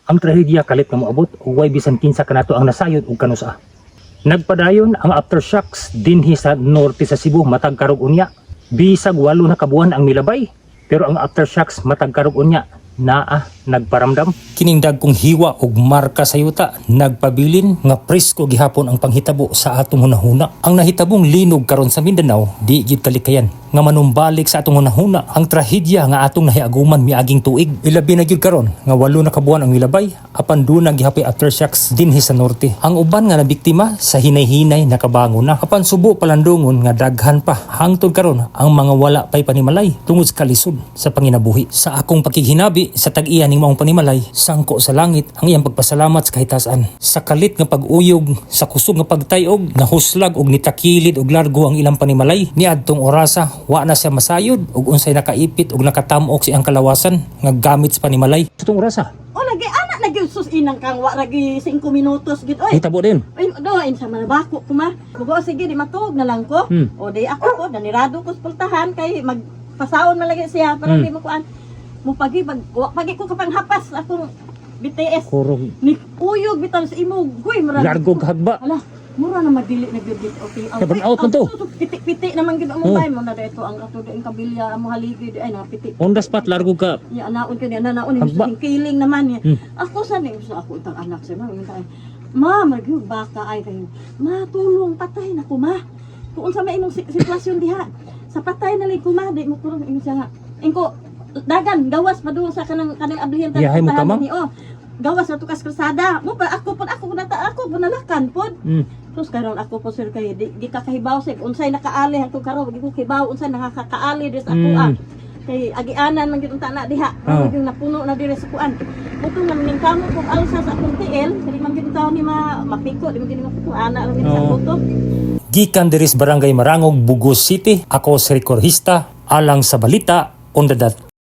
Ang trahedya kalit nga moabot ug way bisan kinsa kanato ang nasayod ug kanusa. Nagpadayon ang aftershocks dinhi sa norte sa Cebu matag karog unya. Bisag 8 na kabuan ang milabay, pero ang aftershocks matag karog unya naa nagparamdam. Kining dagkong hiwa ug marka sa yuta nagpabilin nga presko gihapon ang panghitabo sa atong hunahuna. Ang nahitabong linog karon sa Mindanao di gid kalikayan nga manumbalik sa atong hunahuna ang trahedya nga atong nahiaguman miaging tuig. Ilabi na gyud karon nga 8 na kabuan ang milabay apan dunang gihapay aftershocks dinhi sa norte. Ang uban nga nabiktima sa hinay-hinay nakabangon na apan subo palandungon nga daghan pa hangtod karon ang mga wala pay panimalay tungod sa kalisod sa panginabuhi. Sa akong pakighinabi sa tag-iya ning maong panimalay, sangko sa langit ang iyang pagpasalamat sa kahitasan. Sa kalit nga pag-uyog, sa kusog nga pagtayog, nahuslag og nitakilid og largo ang ilang panimalay. Niadtong orasa, wa na siya masayod og unsay nakaipit og nakatamok siyang kalawasan nga gamit sa panimalay. Itong orasa. O lagi anak lagi sus inang kang wa lagi 5 minutos gid oy. Hitabo din. Ay do insa man bako ko ma. Bugo sige di matug na lang ko. O di ako ko nanirado ko sa pultahan kay magpasaon man lagi siya para di mo kuan. Mo pagi ko kapang hapas akong BTS. Kurog. Ni uyog bitan sa imog. Huy mura. Largo kahagba. Hala, mura na madili na gyud dito. Okay. Burn out man to. Pitik-pitik naman gyud mo bay mo na dito ang ato ang kabilya mo haligi ay na pitik. On the spot largo ka. Ya naon kani naon yung kiling naman ya. Ako sa ni sa ako itang anak sa ma magyud baka ay kayo. Ma tulong patay na ko ma. Kung unsa may imong sitwasyon diha. Sa patay na lang ko ma di mo tulong imong siya nga. Ingko dagan gawas pa doon sa kanang ablihan Yahay mo ka, ma'am? ni gawas na tukas kalsada mo pa ako nalakan pod terus karon ako po sir kay di ka kahibaw sir unsay nakaali hangtod karon di ko kahibaw unsay nakakaali dis ako kay agianan man gyud unta na diha yung napuno na dire sa kuan butong man ning kamo kung alsa sa akong TL dili man gyud tawo ni mapiko di man gyud mapiko ana lang sa photo. Gikan diri sa Barangay Marangog, Bugos City, ako si Rekorhista alang sa balita on the dot.